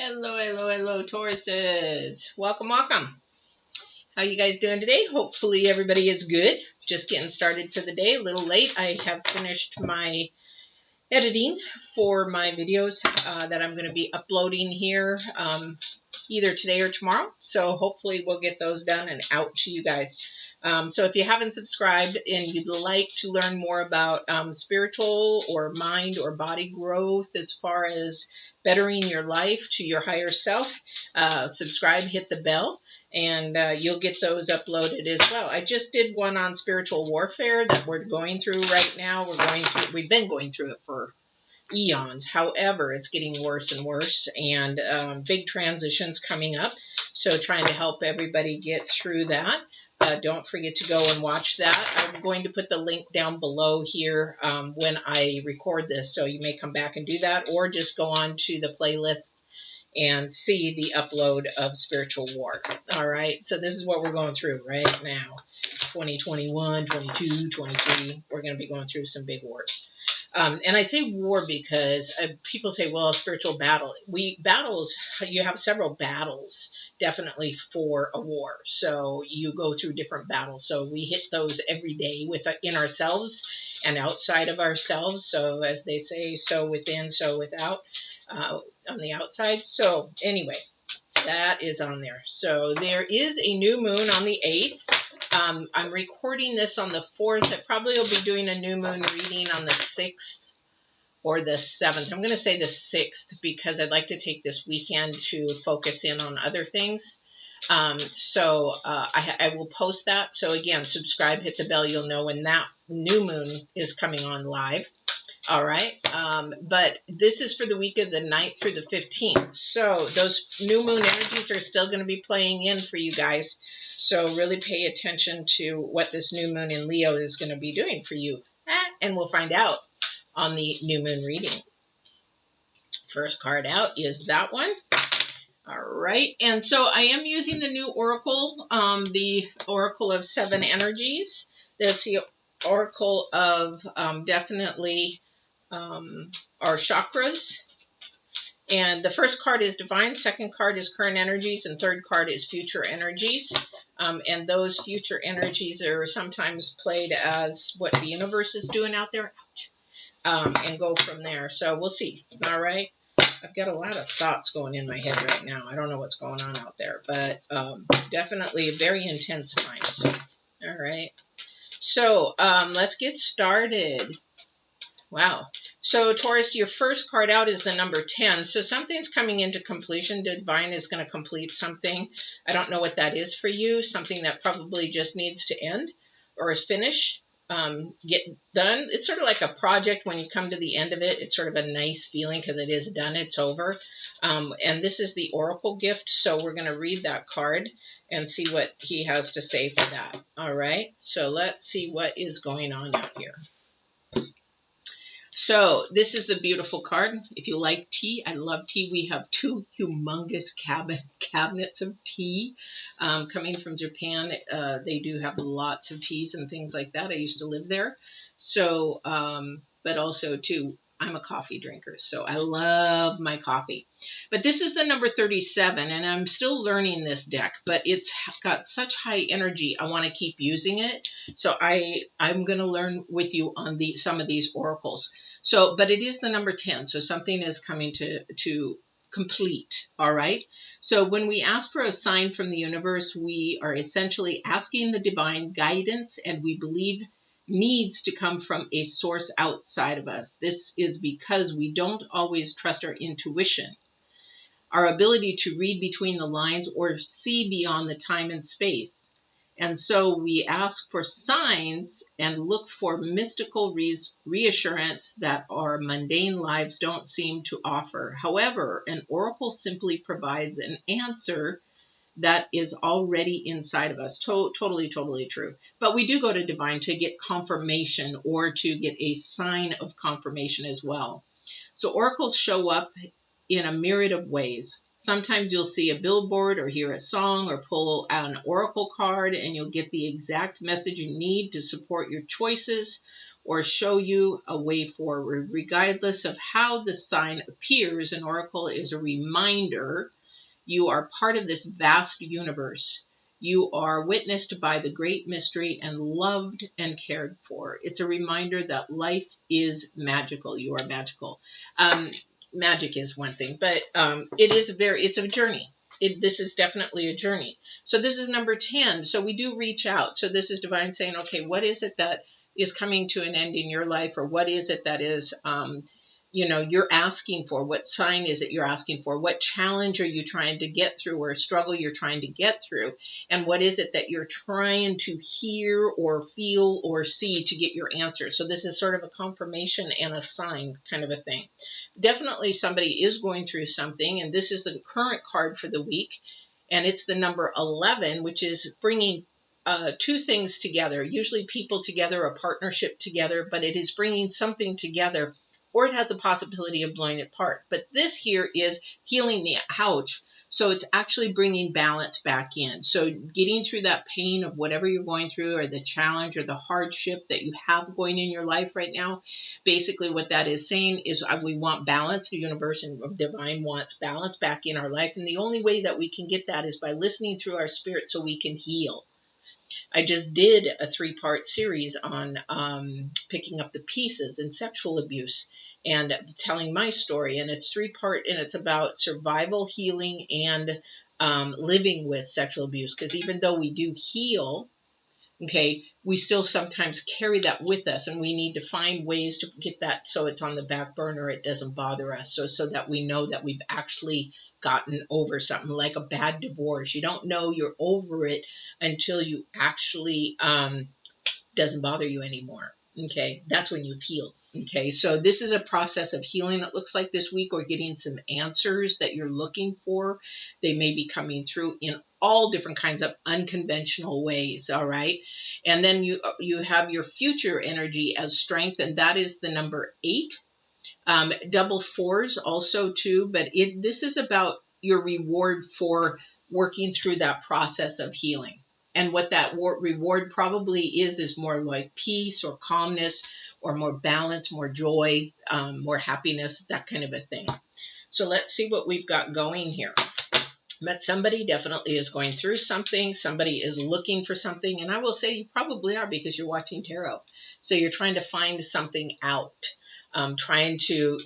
Hello, hello, hello, Tauruses. Welcome, welcome. How you guys doing today? Hopefully everybody is good. Just getting started for the day. A little late. I have finished my editing for my videos that I'm going to be uploading here either today or tomorrow. So hopefully we'll get those done and out to you guys. So if you haven't subscribed and you'd like to learn more about spiritual or mind or body growth as far as bettering your life to your higher self, subscribe, hit the bell, and you'll get those uploaded as well. I just did one on spiritual warfare that we're going through right now. We've been going through it for eons. However, it's getting worse and worse, and big transitions coming up. So trying to help everybody get through that. Don't forget to go and watch that. I'm going to put the link down below here when I record this, so you may come back and do that, or just go on to the playlist and see the upload of Spiritual War. All right, so this is what we're going through right now. 2021, 22, 23, we're going to be going through some big wars. And I say war because people say, well, spiritual battle. You have several battles definitely for a war. So you go through different battles. So we hit those every day in ourselves and outside of ourselves. So as they say, so within, so without, on the outside. So anyway, that is on there. So there is a new moon on the 8th. I'm recording this on the 4th. I probably will be doing a new moon reading on the 6th or the 7th. I'm going to say the 6th because I'd like to take this weekend to focus in on other things. So I will post that. So again, subscribe, hit the bell. You'll know when that new moon is coming on live. All right. But this is for the week of the 9th through the 15th. So those new moon energies are still going to be playing in for you guys. So really pay attention to what this new moon in Leo is going to be doing for you. And we'll find out on the new moon reading. First card out is that one. All right. And so I am using the new Oracle, the Oracle of 7 energies. That's the Oracle of definitely our chakras. And the first card is divine, second card is current energies, and third card is future energies. And those future energies are sometimes played as what the universe is doing out there. And go from there. So we'll see. All right. I've got a lot of thoughts going in my head right now. I don't know what's going on out there, but definitely very intense times. All right. So let's get started. Wow. So Taurus, your first card out is the number 10. So something's coming into completion. Divine is going to complete something. I don't know what that is for you. Something that probably just needs to end or is finished. Get done. It's sort of like a project. When you come to the end of it, it's sort of a nice feeling because it is done. It's over. And this is the Oracle gift. So we're going to read that card and see what he has to say for that. All right. So let's see what is going on out here. So this is the beautiful card. If you like tea, I love tea. We have 2 humongous cabinets of tea coming from Japan. They do have lots of teas and things like that. I used to live there. So, but also too, I'm a coffee drinker, so I love my coffee. But this is the number 37, and I'm still learning this deck, but it's got such high energy. I want to keep using it. So I'm going to learn with you on some of these oracles. So, but it is the number 10, so something is coming to complete. All right. So when we ask for a sign from the universe, we are essentially asking the divine guidance, and we believe needs to come from a source outside of us. This is because we don't always trust our intuition, our ability to read between the lines or see beyond the time and space. And so we ask for signs and look for mystical reassurance that our mundane lives don't seem to offer. However, an oracle simply provides an answer that is already inside of us. Totally true. But we do go to divine to get confirmation or to get a sign of confirmation as well. So oracles show up in a myriad of ways. Sometimes you'll see a billboard or hear a song or pull an oracle card and you'll get the exact message you need to support your choices or show you a way forward, regardless of how the sign appears. An oracle is a reminder you are part of this vast universe. You are witnessed by the great mystery and loved and cared for. It's a reminder that life is magical. You are magical. Magic is one thing, but it's a journey. This is definitely a journey. So this is number 10. So we do reach out. So this is divine saying, okay, what is it that is coming to an end in your life? Or what is it that is, you're asking for? What sign is it you're asking for? What challenge are you trying to get through, or struggle you're trying to get through? And what is it that you're trying to hear or feel or see to get your answer? So this is sort of a confirmation and a sign kind of a thing. Definitely somebody is going through something, and this is the current card for the week, and it's the number 11, which is bringing two things together, usually people together, a partnership together, but it is bringing something together, or it has the possibility of blowing it apart. But this here is healing the ouch. So it's actually bringing balance back in. So getting through that pain of whatever you're going through, or the challenge or the hardship that you have going in your life right now. Basically what that is saying is we want balance. The universe and divine wants balance back in our life. And the only way that we can get that is by listening through our spirit so we can heal. I just did a 3-part series on picking up the pieces in sexual abuse and telling my story. And it's 3-part, and it's about survival, healing, and living with sexual abuse. Because even though we do heal, okay, we still sometimes carry that with us, and we need to find ways to get that so it's on the back burner, it doesn't bother us, so that we know that we've actually gotten over something, like a bad divorce. You don't know you're over it until you actually doesn't bother you anymore. Okay, that's when you've healed. Okay, so this is a process of healing, it looks like, this week, or getting some answers that you're looking for. They may be coming through in all different kinds of unconventional ways. All right, and then you have your future energy as strength, and that is the number 8. Double 4s also too, but this is about your reward for working through that process of healing. And what that reward probably is more like peace or calmness, or more balance, more joy, more happiness, that kind of a thing. So let's see what we've got going here. But somebody definitely is going through something. Somebody is looking for something. And I will say you probably are, because you're watching tarot. So you're trying to find something out, trying to,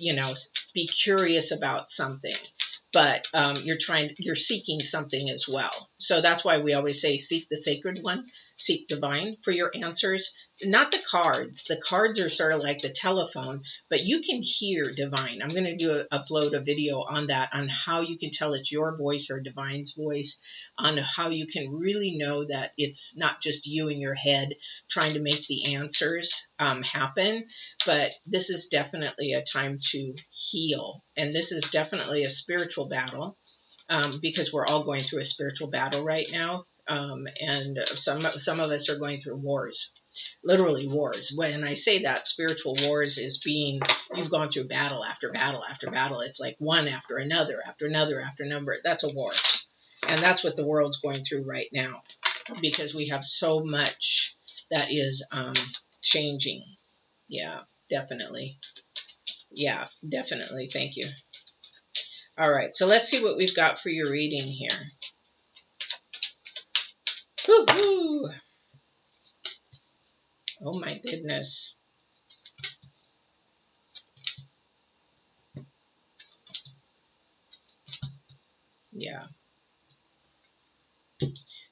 be curious about something. But you're seeking something as well. So that's why we always say, seek the sacred one, seek divine for your answers, not the cards. The cards are sort of like the telephone, but you can hear divine. I'm going to upload a video on that, on how you can tell it's your voice or divine's voice, on how you can really know that it's not just you in your head trying to make the answers happen. But this is definitely a time to heal. And this is definitely a spiritual battle, because we're all going through a spiritual battle right now. And some of us are going through wars, literally wars. When I say that, spiritual wars is you've gone through battle after battle after battle. It's like one after another, after another, after another. That's a war. And that's what the world's going through right now, because we have so much that is changing. Yeah, definitely. Yeah, definitely. Thank you. All right, so let's see what we've got for your reading here. Woo-hoo! Oh my goodness. Yeah.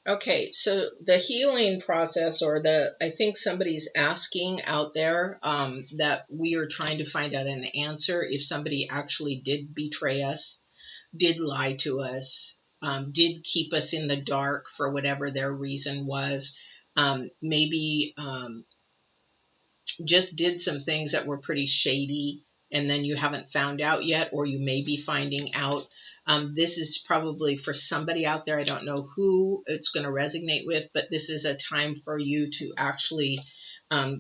Okay, so the healing process, or I think somebody's asking out there that we are trying to find out an answer if somebody actually did betray us, did lie to us, did keep us in the dark for whatever their reason was, maybe just did some things that were pretty shady, and then you haven't found out yet, or you may be finding out. This is probably for somebody out there. I don't know who it's going to resonate with, but this is a time for you to actually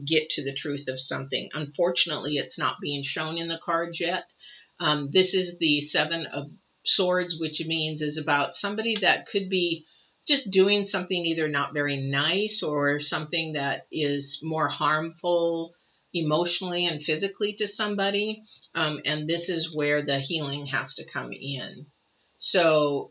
get to the truth of something. Unfortunately, it's not being shown in the cards yet. This is the 7 of Swords, which means is about somebody that could be just doing something either not very nice, or something that is more harmful, emotionally and physically to somebody. And this is where the healing has to come in. So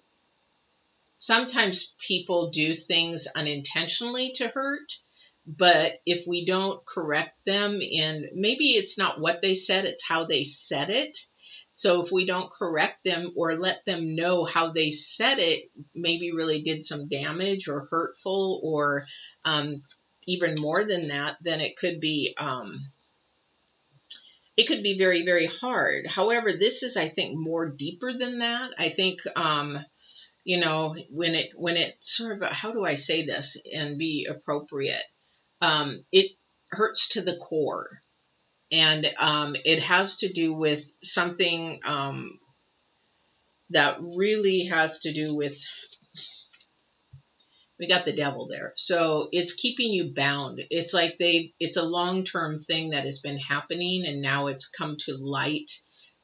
sometimes people do things unintentionally to hurt, but if we don't correct them, and maybe it's not what they said, it's how they said it. So if we don't correct them or let them know how they said it, maybe really did some damage or hurtful, or even more than that, then it could be very, very hard. However, this is, I think, more deeper than that. I think you know, when it sort of, how do I say this and be appropriate? It hurts to the core, and it has to do with something that really has to do with, we got the devil there. So it's keeping you bound. It's like it's a long-term thing that has been happening, and now it's come to light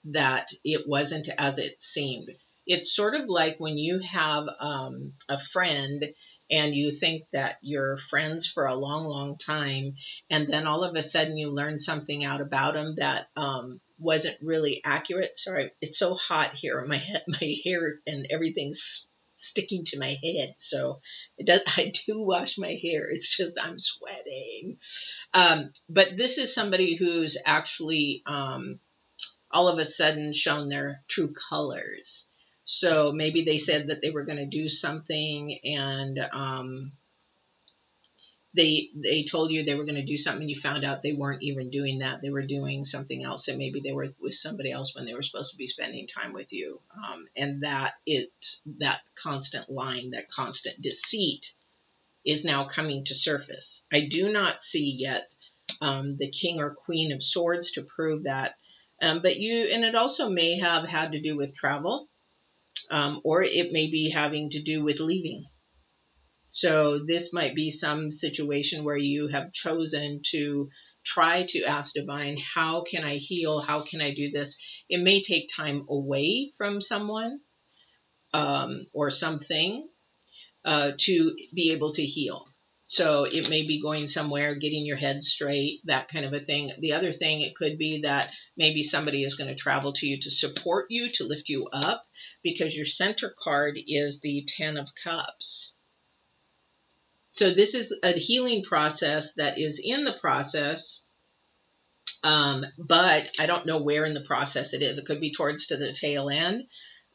that it wasn't as it seemed. It's sort of like when you have a friend and you think that you're friends for a long, long time, and then all of a sudden you learn something out about them that wasn't really accurate. Sorry, it's so hot here. My hair and everything's sticking to my head, so it does. I do wash my hair. It's just I'm sweating. But this is somebody who's actually all of a sudden shown their true colors. So maybe they said that they were going to do something, and they told you they were going to do something, and you found out they weren't even doing that. They were doing something else, and maybe they were with somebody else when they were supposed to be spending time with you. And that constant lying, that constant deceit is now coming to surface. I do not see yet the King or Queen of Swords to prove that. And it also may have had to do with travel, or it may be having to do with leaving. So this might be some situation where you have chosen to try to ask divine, how can I heal? How can I do this? It may take time away from someone or something to be able to heal. So it may be going somewhere, getting your head straight, that kind of a thing. The other thing, it could be that maybe somebody is going to travel to you to support you, to lift you up, because your center card is the 10 of Cups. So this is a healing process that is in the process, but I don't know where in the process it is. It could be towards to the tail end.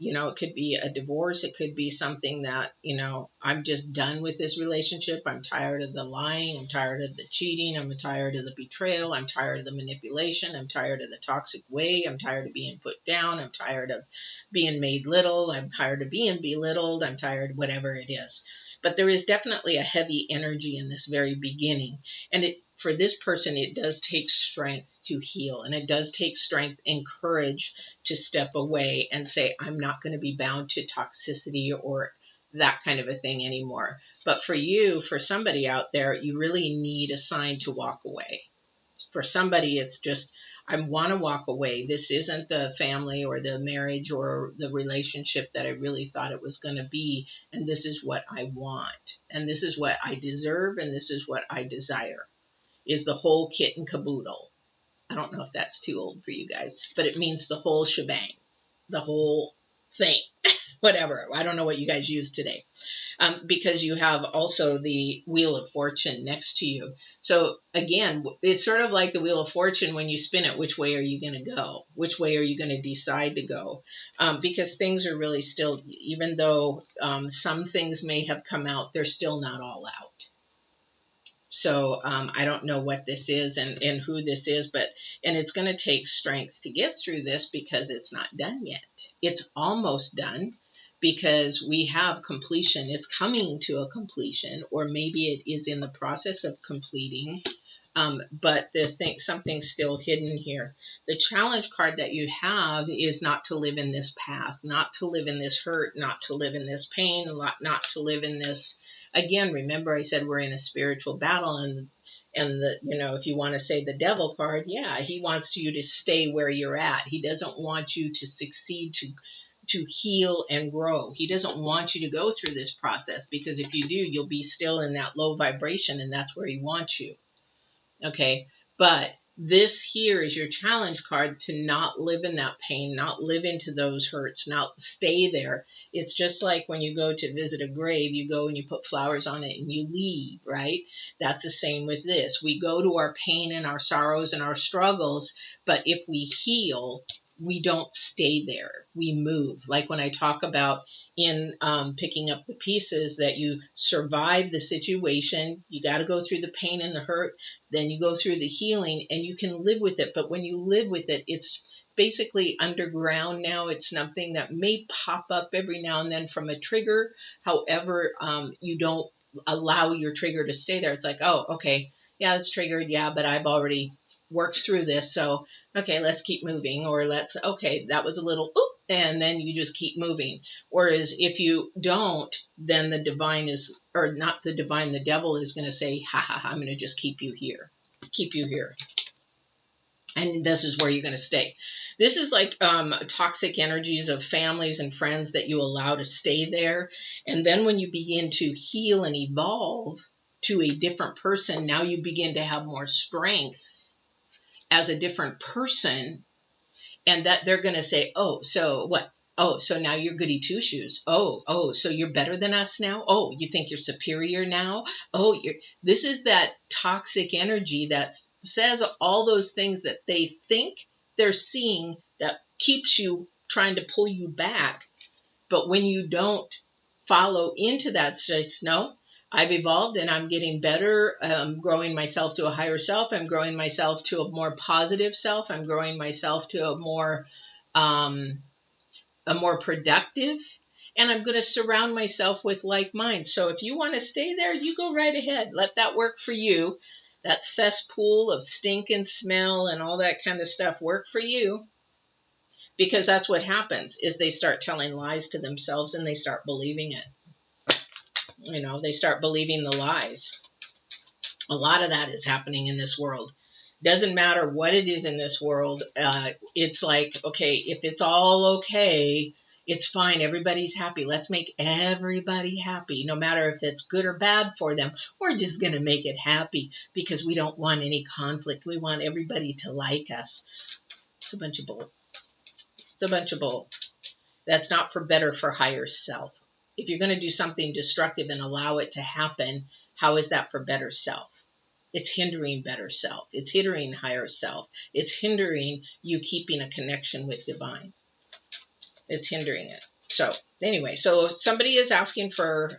You know, it could be a divorce. It could be something that, you know, I'm just done with this relationship. I'm tired of the lying. I'm tired of the cheating. I'm tired of the betrayal. I'm tired of the manipulation. I'm tired of the toxic way. I'm tired of being put down. I'm tired of being made little. I'm tired of being belittled. I'm tired, whatever it is. But there is definitely a heavy energy in this very beginning. And for this person, it does take strength to heal, and it does take strength and courage to step away and say, I'm not going to be bound to toxicity or that kind of a thing anymore. But for you, for somebody out there, you really need a sign to walk away. For somebody, it's just, I want to walk away. This isn't the family or the marriage or the relationship that I really thought it was going to be. And this is what I want. And this is what I deserve. And this is what I desire. Is the whole kit and caboodle. I don't know if that's too old for you guys, but it means the whole shebang, the whole thing, whatever. I don't know what you guys use today, because you have also the Wheel of Fortune next to you. So again, it's sort of like the Wheel of Fortune. When you spin it, which way are you going to go? Which way are you going to decide to go? Because things are really still, even though some things may have come out, they're still not all out. So I don't know what this is and who this is, and it's going to take strength to get through this because it's not done yet. It's almost done because we have completion. It's coming to a completion, or maybe it is in the process of completing. But something's still hidden here. The challenge card that you have is not to live in this past, not to live in this hurt, not to live in this pain, not to live in this. Again, remember I said we're in a spiritual battle, and the, you know, if you want to say the devil card, yeah, he wants you to stay where you're at. He doesn't want you to succeed, to heal and grow. He doesn't want you to go through this process, because if you do, you'll be still in that low vibration, and that's where he wants you. Okay, but This here is your challenge card to not live in that pain, not live into those hurts, not stay there. It's just like when you go to visit a grave, you go and you put flowers on it and you leave, right? That's the same with this. We go to our pain and our sorrows and our struggles, but if we heal, we don't stay there. We move. Like when I talk about in picking up the pieces, that you survive the situation, you got to go through the pain and the hurt, then you go through the healing and you can live with it. But when you live with it, it's basically underground now. It's something that may pop up every now and then from a trigger. However, you don't allow your trigger to stay there. It's like, oh, okay, yeah, it's triggered. Yeah, but I've already worked through this. So, okay, let's keep moving. Or okay, that was a little, oop, and then you just keep moving. Whereas if you don't, then the divine is, or not the divine, the devil is going to say, ha ha, I'm going to just keep you here. Keep you here. And this is where you're going to stay. This is like toxic energies of families and friends that you allow to stay there. And then when you begin to heal and evolve to a different person, now you begin to have more strength as a different person. And that they're going to say, oh, so what? Oh, so now you're goody two shoes. Oh, so you're better than us now? Oh, you think you're superior now? Oh, this is that toxic energy that says all those things that they think they're seeing that keeps you trying to pull you back. But when you don't follow into that space, no, I've evolved and I'm getting better. I'm growing myself to a higher self. I'm growing myself to a more positive self. I'm growing myself to a more productive, and I'm going to surround myself with like minds. So if you want to stay there, you go right ahead. Let that work for you. That cesspool of stink and smell and all that kind of stuff work for you, because that's what happens is they start telling lies to themselves and they start believing it. They start believing the lies. A lot of that is happening in this world. Doesn't matter what it is in this world. It's like, okay, if it's all okay, it's fine. Everybody's happy. Let's make everybody happy. No matter if it's good or bad for them, we're just going to make it happy because we don't want any conflict. We want everybody to like us. It's a bunch of bull. It's a bunch of bull. That's not for better, for higher self. If you're going to do something destructive and allow it to happen, how is that for better self? It's hindering better self. It's hindering higher self. It's hindering you keeping a connection with divine. It's hindering it. So anyway, so if somebody is asking for,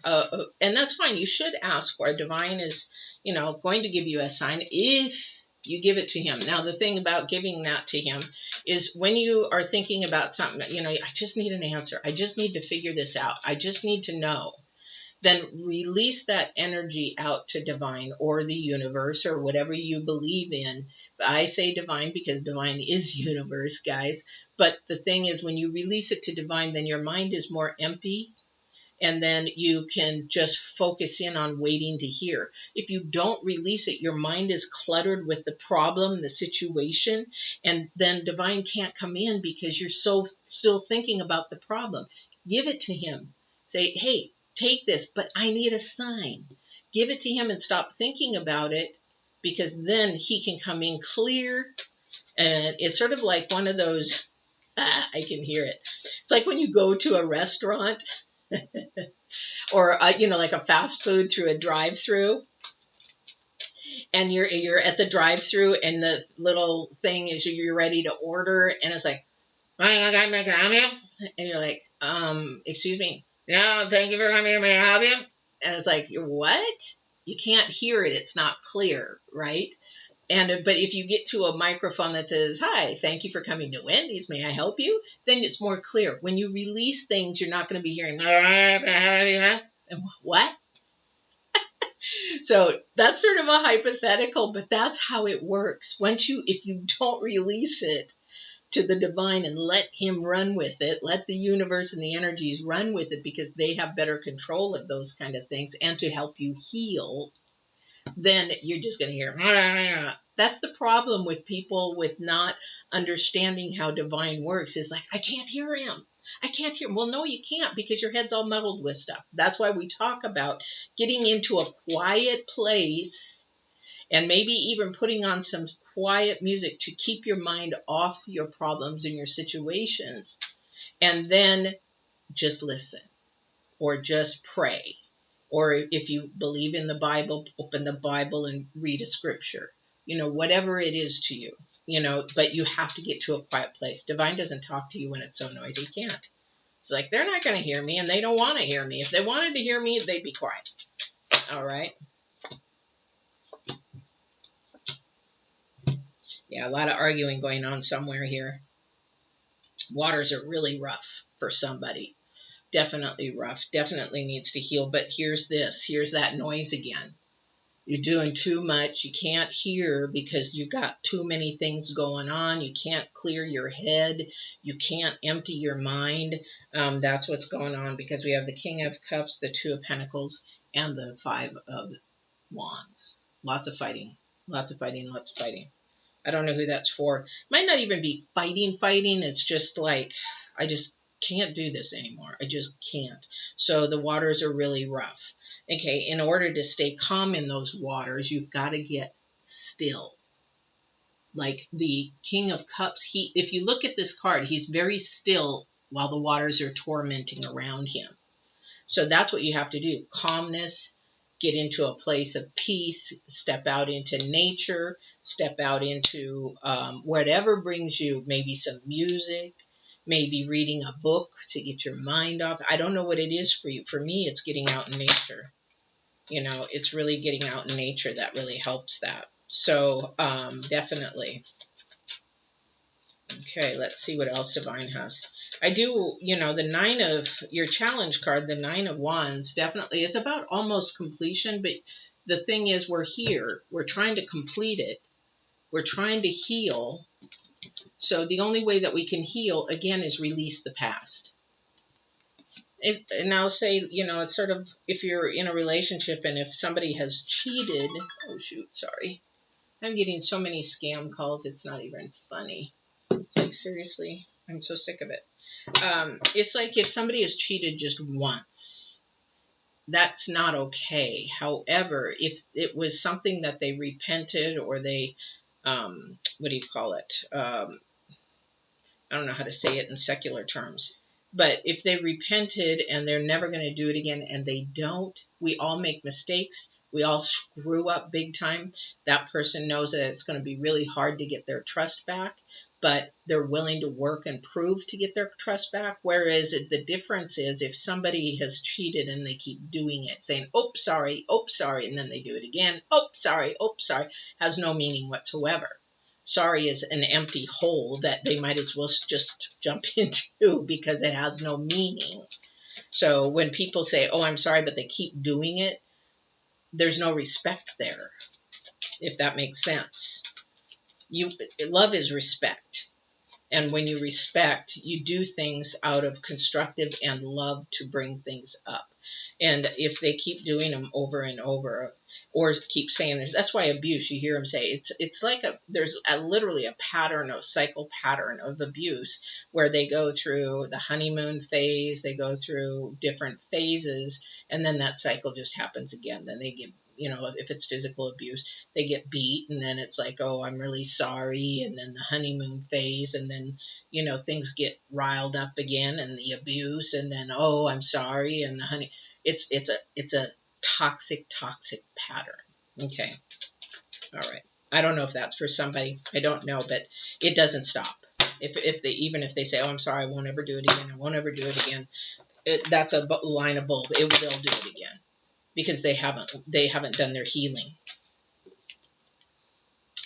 and that's fine. You should ask for. Divine is, going to give you a sign if you give it to him. Now, the thing about giving that to him is when you are thinking about something, I just need an answer. I just need to figure this out. I just need to know. Then release that energy out to divine or the universe or whatever you believe in. I say divine because divine is universe, guys. But the thing is, when you release it to divine, then your mind is more empty. And then you can just focus in on waiting to hear. If you don't release it, your mind is cluttered with the problem, the situation, and then divine can't come in because you're so still thinking about the problem. Give it to him. Say, hey, take this, but I need a sign. Give it to him and stop thinking about it, because then he can come in clear. And it's sort of like one of those, I can hear it. It's like when you go to a restaurant or, like a fast food through a drive-through. And you're at the drive-through and the little thing is you're ready to order. And it's like, and you're like, excuse me. Yeah, thank you for coming. May I help you? And it's like, what? You can't hear it. It's not clear, right? But if you get to a microphone that says, hi, thank you for coming to Wendy's. May I help you? Then it's more clear. When you release things, you're not going to be hearing, what? So that's sort of a hypothetical, but that's how it works. If you don't release it to the divine and let him run with it, let the universe and the energies run with it, because they have better control of those kind of things and to help you heal, then you're just going to hear. That's the problem with people with not understanding how divine works, is like, I can't hear him. I can't hear him. Well, no, you can't, because your head's all muddled with stuff. That's why we talk about getting into a quiet place And maybe even putting on some quiet music to keep your mind off your problems and your situations. And then just listen, or just pray. Or if you believe in the Bible, open the Bible and read a scripture. Whatever it is to you, but you have to get to a quiet place. Divine doesn't talk to you when it's so noisy. He can't. It's like, they're not going to hear me, and they don't want to hear me. If they wanted to hear me, they'd be quiet. All right. Yeah, a lot of arguing going on somewhere here. Waters are really rough for somebody. Definitely rough. Definitely needs to heal. But here's this. Here's that noise again. You're doing too much. You can't hear because you've got too many things going on. You can't clear your head. You can't empty your mind. That's what's going on, because we have the King of Cups, the Two of Pentacles, and the Five of Wands. Lots of fighting. Lots of fighting. Lots of fighting. I don't know who that's for. Might not even be fighting. It's just like, I just can't do this anymore. I just can't. So the waters are really rough. Okay, in order to stay calm in those waters, you've got to get still. Like the King of Cups, if you look at this card, he's very still while the waters are tormenting around him. So that's what you have to do. Calmness, get into a place of peace, step out into nature, step out into whatever brings you, maybe some music, maybe reading a book to get your mind off. I don't know what it is for you. For me, it's getting out in nature. It's really getting out in nature that really helps that. So definitely. Okay, let's see what else Divine has. I do, the Nine of, your challenge card, the Nine of Wands, definitely, it's about almost completion, but the thing is, we're here. We're trying to complete it. We're trying to heal. So the only way that we can heal, again, is release the past. And I'll say, it's sort of, if you're in a relationship and if somebody has cheated, oh shoot, sorry. I'm getting so many scam calls, it's not even funny. It's like, seriously, I'm so sick of it. It's like if somebody has cheated just once, that's not okay. However, if it was something that they repented, or they, what do you call it? I don't know how to say it in secular terms. But if they repented and they're never going to do it again, and they don't, we all make mistakes. We all screw up big time. That person knows that it's going to be really hard to get their trust back, but they're willing to work and prove to get their trust back. Whereas the difference is, if somebody has cheated and they keep doing it, saying, oh, sorry, and then they do it again, oh, sorry, has no meaning whatsoever. Sorry is an empty hole that they might as well just jump into, because it has no meaning. So when people say, oh, I'm sorry, but they keep doing it, there's no respect there, if that makes sense. Love is respect. And when you respect, you do things out of constructive and love to bring things up. And if they keep doing them over and over, or keep saying this, that's why abuse, you hear them say, it's like there's literally a pattern, a cycle pattern of abuse, where they go through the honeymoon phase, they go through different phases, and then that cycle just happens again. Then they get, if it's physical abuse, they get beat, and then it's like, oh, I'm really sorry, and then the honeymoon phase, and then, things get riled up again, and the abuse, and then, oh, I'm sorry, and the honey, it's a toxic pattern. Okay. All right. I don't know if that's for somebody. I don't know, but it doesn't stop. If they say, oh, I'm sorry, I won't ever do it again, that's a line of bulb. They'll do it again, because they haven't done their healing.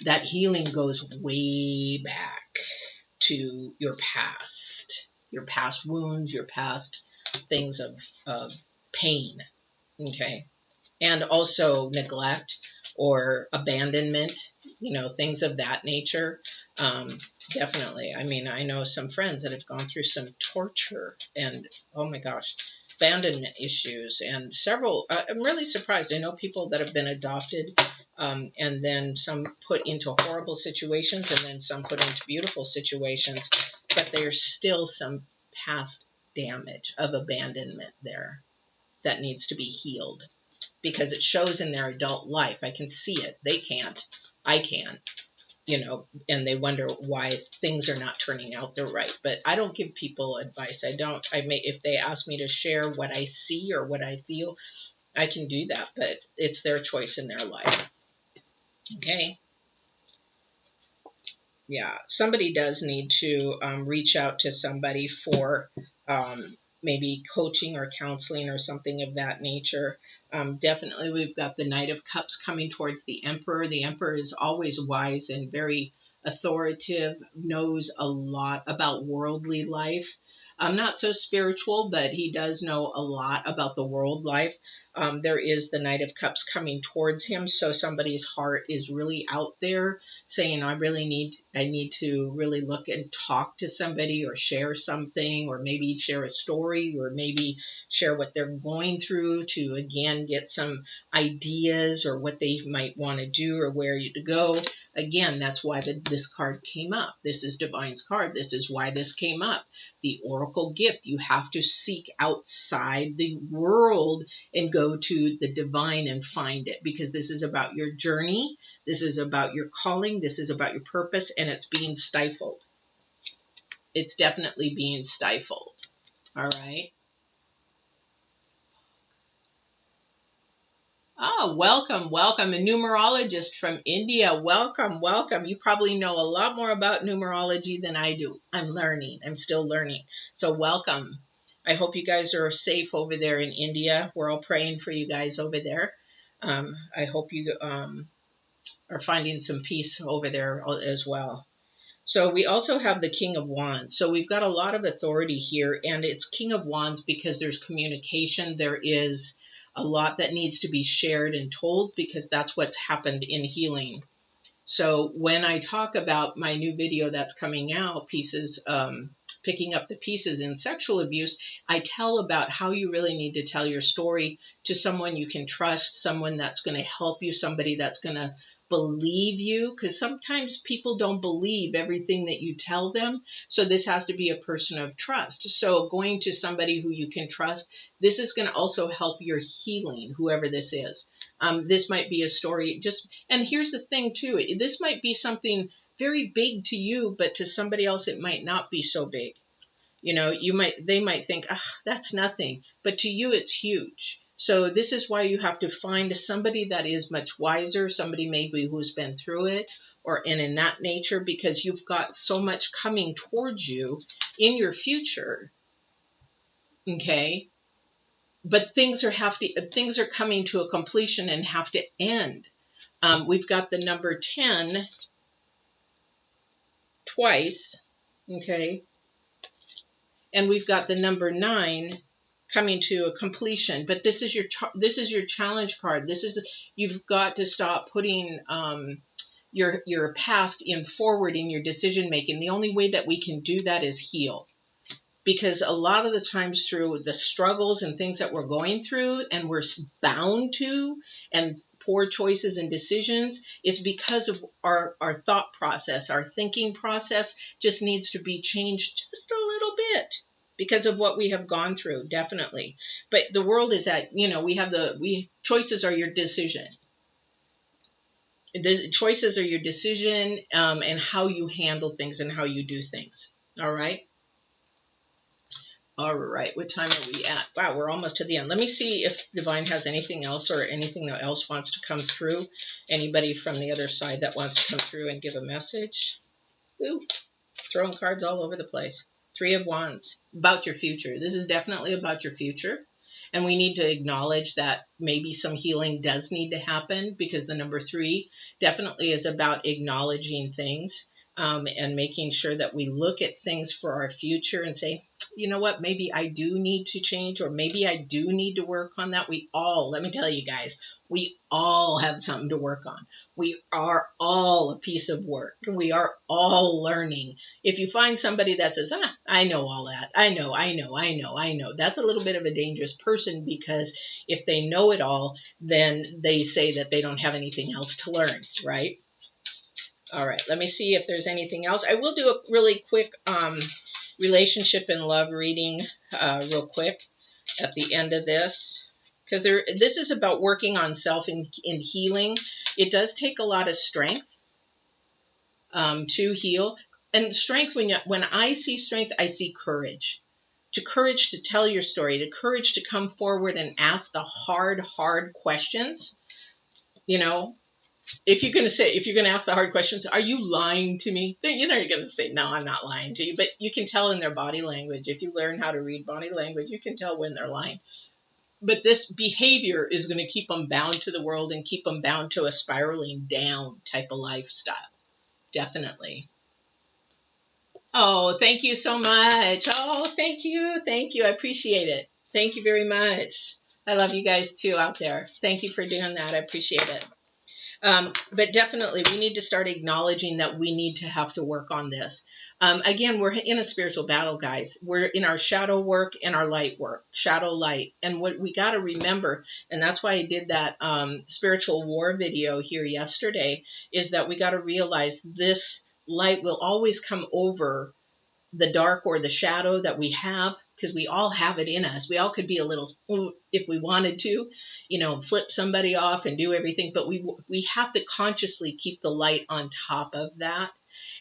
That healing goes way back to your past wounds, your past things of pain. Okay. And also neglect or abandonment, things of that nature. Definitely. I mean, I know some friends that have gone through some torture and, oh my gosh, abandonment issues, and several, I'm really surprised. I know people that have been adopted, and then some put into horrible situations, and then some put into beautiful situations, but there's still some past damage of abandonment there that needs to be healed. because it shows in their adult life. I can see it. They can't. I can. You know, and they wonder why things are not turning out the right. But I don't give people advice. If they ask me to share what I see or what I feel, I can do that, but it's their choice in their life. Okay. Yeah. Somebody does need to reach out to somebody for maybe coaching or counseling or something of that nature. Definitely, we've got the Knight of Cups coming towards the Emperor. The Emperor is always wise and very authoritative, knows a lot about worldly life. Not so spiritual, but he does know a lot about the world life. There is the Knight of Cups coming towards him, so somebody's heart is really out there saying, I need to really look and talk to somebody or share something, or maybe share a story, or maybe share what they're going through to, again, get some ideas or what they might want to do or where to go. Again, that's why this card came up. This is Divine's card. This is why this came up. The Oracle gift. You have to seek outside the world and go to the divine and find it, because this is about your journey. This is about your calling. This is about your purpose, and it's being stifled. It's definitely being stifled. All right. Oh, welcome, welcome. A numerologist from India. Welcome, welcome. You probably know a lot more about numerology than I do. I'm learning. I'm still learning. So welcome. I hope you guys are safe over there in India. We're all praying for you guys over there. I hope you are finding some peace over there as well. So we also have the King of Wands. So we've got a lot of authority here, and it's King of Wands because there's communication. There is a lot that needs to be shared and told, because that's what's happened in healing. So when I talk about my new video that's coming out, picking up the pieces in sexual abuse, I tell about how you really need to tell your story to someone you can trust, someone that's going to help you, somebody that's going to believe you, because sometimes people don't believe everything that you tell them. So this has to be a person of trust. So going to somebody who you can trust, this is going to also help your healing, whoever this is. This might be a story and here's the thing too, this might be something very big to you, but to somebody else it might not be so big. You know, they might think, that's nothing, but to you it's huge. So this is why you have to find somebody that is much wiser, somebody maybe who's been through it, or in that nature, because you've got so much coming towards you in your future. Okay. But things are coming to a completion and have to end. We've got the number 10 twice, okay, and we've got the number 9 coming to a completion. But this is your challenge card. You've got to stop putting your past in forward in your decision making. The only way that we can do that is heal. Because a lot of the times through the struggles and things that we're going through and we're bound to, and poor choices and decisions, is because of our thought process. Our thinking process just needs to be changed just a little bit because of what we have gone through, definitely. But the world is choices are your decision. The choices are your decision, and how you handle things and how you do things. All right. All right, what time are we at? Wow, we're almost to the end. Let me see if Divine has anything else or anything else wants to come through. Anybody from the other side that wants to come through and give a message? Ooh, throwing cards all over the place. 3 of Wands, about your future. This is definitely about your future. And we need to acknowledge that maybe some healing does need to happen, because the number 3 definitely is about acknowledging things. And making sure that we look at things for our future and say, you know what, maybe I do need to change, or maybe I do need to work on that. Let me tell you guys, we all have something to work on. We are all a piece of work. We are all learning. If you find somebody that says, I know all that. I know. That's a little bit of a dangerous person, because if they know it all, then they say that they don't have anything else to learn, right? All right, let me see if there's anything else. I will do a really quick relationship and love reading real quick at the end of this, because this is about working on self and healing. It does take a lot of strength to heal. And strength, when I see strength, I see courage. Courage to tell your story, to courage to come forward and ask the hard questions. You know, if you're going to ask the hard questions, are you lying to me? You're going to say, no, I'm not lying to you. But you can tell in their body language. If you learn how to read body language, you can tell when they're lying. But this behavior is going to keep them bound to the world and keep them bound to a spiraling down type of lifestyle. Definitely. Oh, thank you so much. Oh, thank you. Thank you. I appreciate it. Thank you very much. I love you guys too out there. Thank you for doing that. I appreciate it. But definitely we need to start acknowledging that we need to have to work on this. Again, we're in a spiritual battle, guys. We're in our shadow work and our light work, shadow light. And what we got to remember, and that's why I did that spiritual war video here yesterday, is that we got to realize this light will always come over the dark or the shadow that we have, because we all have it in us. We all could be a little, if we wanted to, flip somebody off and do everything, but we have to consciously keep the light on top of that.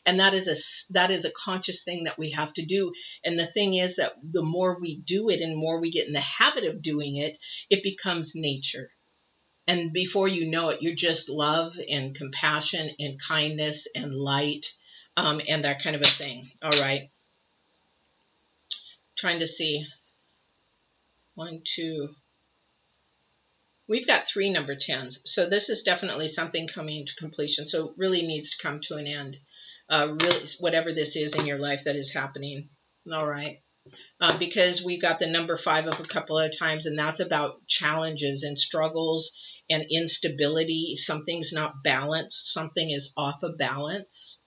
And that is a conscious thing that we have to do. And the thing is that the more we do it and more we get in the habit of doing it, it becomes nature. And before you know it, you're just love and compassion and kindness and light, and that kind of a thing. All right. Trying to see. 1, 2. We've got 3 number 10s. So this is definitely something coming to completion. So it really needs to come to an end. Really, whatever this is in your life that is happening. All right. Because we've got the number 5 of a couple of times, and that's about challenges and struggles and instability. Something's not balanced. Something is off of balance.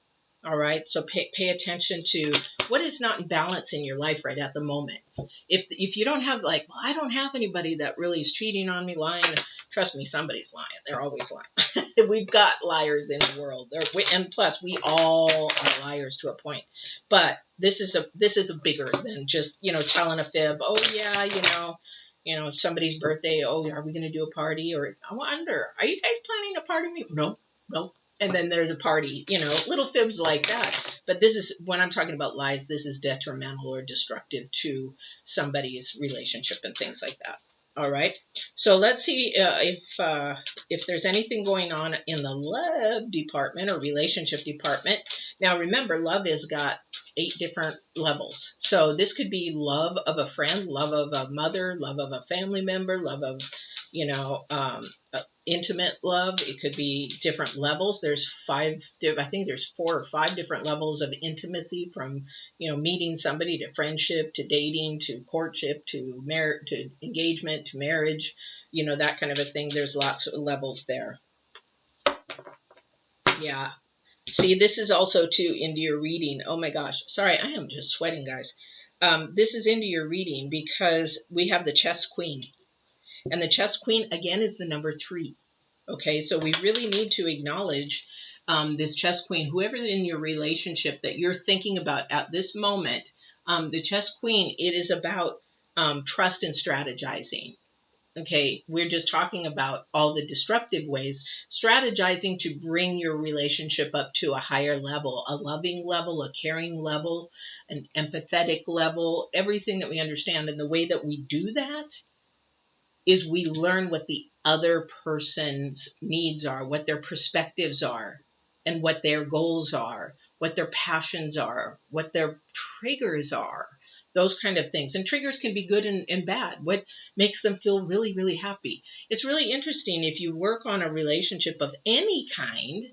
All right. So pay attention to what is not in balance in your life right at the moment. If you don't have I don't have anybody that really is cheating on me, lying. Trust me, somebody's lying. They're always lying. We've got liars in the world. And plus, we all are liars to a point. But this is a bigger than just telling a fib. Oh yeah, somebody's birthday. Oh, are we going to do a party? Or I wonder, are you guys planning a party? No. And then there's a party, little fibs like that. But this is, when I'm talking about lies, this is detrimental or destructive to somebody's relationship and things like that. All right. So let's see if there's anything going on in the love department or relationship department. Now, remember, love has got 8 different levels. So this could be love of a friend, love of a mother, love of a family member, love of, intimate love. It could be different levels. There's 5, I think there's 4 or 5 different levels of intimacy, from, meeting somebody to friendship, to dating, to courtship, to marriage, to engagement, to marriage, that kind of a thing. There's lots of levels there. Yeah. See, this is also too into your reading. Oh my gosh. Sorry, I am just sweating, guys. This is into your reading because we have the chess queen. And the chess queen, again, is the number 3. Okay, so we really need to acknowledge this chess queen, whoever in your relationship that you're thinking about at this moment. The chess queen, it is about trust and strategizing. Okay, we're just talking about all the disruptive ways, strategizing to bring your relationship up to a higher level, a loving level, a caring level, an empathetic level, everything that we understand. And the way that we do that is we learn what the other person's needs are, what their perspectives are, and what their goals are, what their passions are, what their triggers are, those kind of things. And triggers can be good and bad. What makes them feel really, really happy. It's really interesting if you work on a relationship of any kind.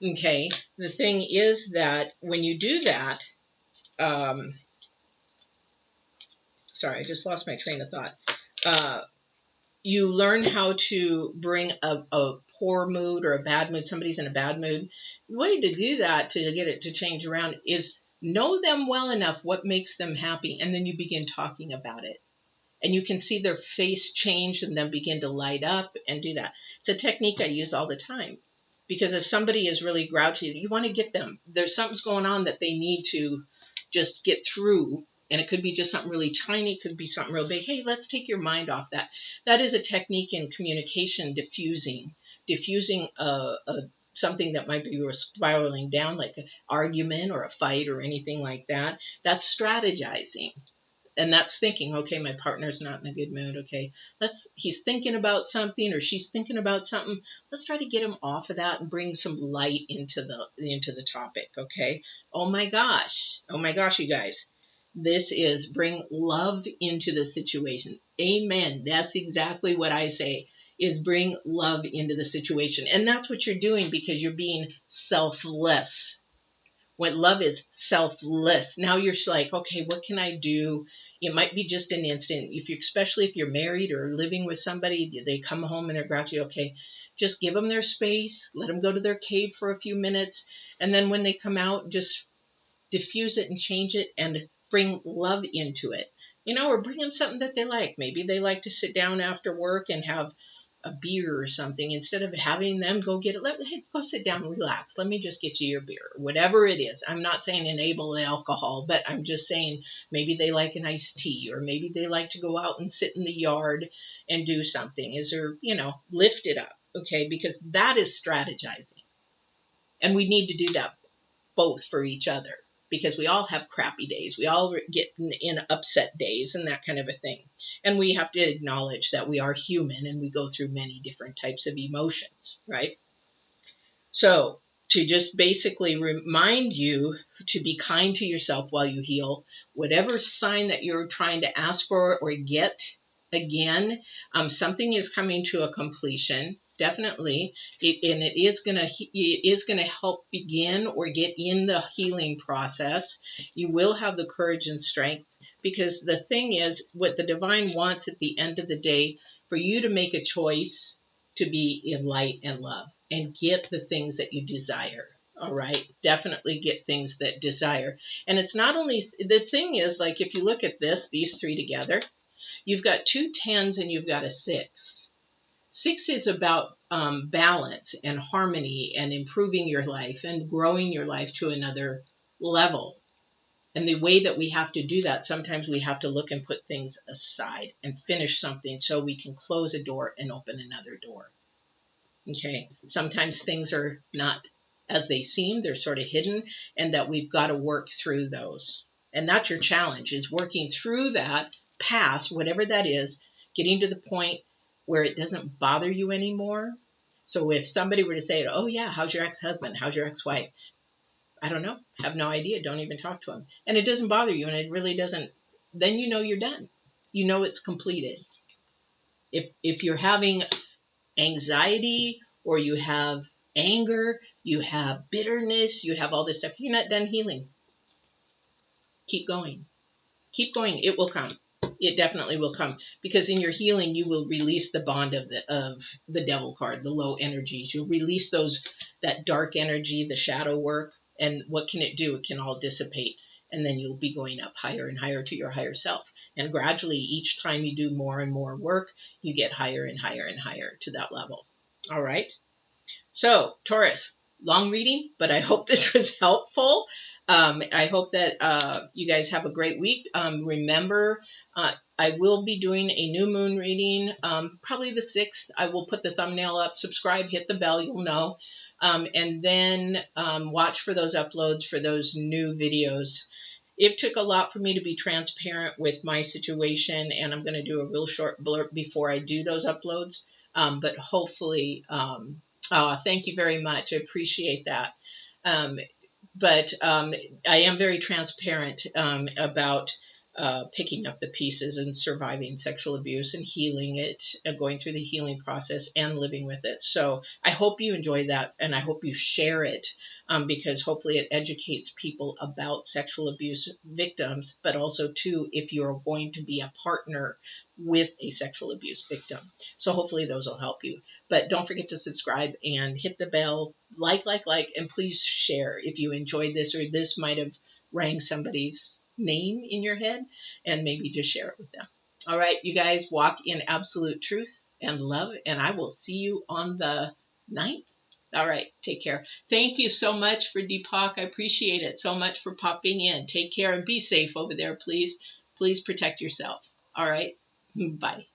Okay, the thing is that when you do that, sorry, I just lost my train of thought. You learn how to bring a poor mood or a bad mood. Somebody's in a bad mood. The way to do that, to get it to change around, is know them well enough, what makes them happy, and then you begin talking about it. And you can see their face change and then begin to light up and do that. It's a technique I use all the time. Because if somebody is really grouchy, you want to get them. There's something's going on that they need to just get through. And it could be just something really tiny. It could be something real big. Hey, let's take your mind off that. That is a technique in communication, diffusing something that might be spiraling down, like an argument or a fight or anything like that. That's strategizing. And that's thinking, okay, my partner's not in a good mood. Okay, he's thinking about something or she's thinking about something. Let's try to get him off of that and bring some light into the topic. Okay. Oh my gosh, you guys, this is bring love into the situation. Amen. That's exactly what I say, is bring love into the situation. And that's what you're doing, because you're being selfless. When love is selfless, now you're like, okay, what can I do? It might be just an instant. Especially if you're married or living with somebody, they come home and they're grouchy. Okay, just give them their space, let them go to their cave for a few minutes, and then when they come out, just diffuse it and change it and bring love into it. Or bring them something that they like. Maybe they like to sit down after work and have a beer or something. Instead of having them go get it, hey, go sit down and relax. Let me just get you your beer, whatever it is. I'm not saying enable the alcohol, but I'm just saying maybe they like an iced tea, or maybe they like to go out and sit in the yard and do something. Lift it up, okay? Because that is strategizing. And we need to do that both for each other, because we all have crappy days. We all get in upset days and that kind of a thing. And we have to acknowledge that we are human and we go through many different types of emotions, right? So to just basically remind you to be kind to yourself while you heal, whatever sign that you're trying to ask for or get, again, something is coming to a completion. Definitely, and it is gonna help begin or get in the healing process. You will have the courage and strength, because the thing is, what the divine wants at the end of the day, for you to make a choice to be in light and love and get the things that you desire. All right, definitely get things that desire. And it's not only, the thing is, like, if you look at these three together, you've got 2 10s and you've got a 6. 6 is about balance and harmony and improving your life and growing your life to another level. And the way that we have to do that, sometimes we have to look and put things aside and finish something so we can close a door and open another door. Okay, sometimes things are not as they seem, they're sort of hidden, and that we've got to work through those. And that's your challenge, is working through that past, whatever that is, getting to the point where it doesn't bother you anymore. So if somebody were to say, oh yeah, how's your ex-husband? How's your ex-wife? I don't know. Have no idea. Don't even talk to him. And it doesn't bother you, and it really doesn't. Then you're done. It's completed. If you're having anxiety or you have anger, you have bitterness, you have all this stuff, you're not done healing. Keep going. Keep going. It will come. It definitely will come, because in your healing, you will release the bond of the devil card, the low energies. You'll release that dark energy, the shadow work. And what can it do? It can all dissipate. And then you'll be going up higher and higher to your higher self. And gradually, each time you do more and more work, you get higher and higher and higher to that level. All right. So, Taurus, long reading, but I hope this was helpful. I hope that you guys have a great week. Remember, I will be doing a new moon reading, probably the 6th. I will put the thumbnail up, subscribe, hit the bell, you'll know. And then watch for those uploads for those new videos. It took a lot for me to be transparent with my situation, and I'm going to do a real short blurb before I do those uploads. But hopefully, thank you very much. I appreciate that. But I am very transparent about picking up the pieces and surviving sexual abuse and healing it, going through the healing process and living with it. So I hope you enjoy that, and I hope you share it, because hopefully it educates people about sexual abuse victims, but also too, if you're going to be a partner with a sexual abuse victim. So hopefully those will help you. But don't forget to subscribe and hit the bell, like, and please share if you enjoyed this, or this might have rang somebody's name in your head, and maybe just share it with them. All right, you guys, walk in absolute truth and love, and I will see you on the 9th. All right. Take care. Thank you so much for Deepak. I appreciate it so much for popping in. Take care and be safe over there, please. Please protect yourself. All right. Bye.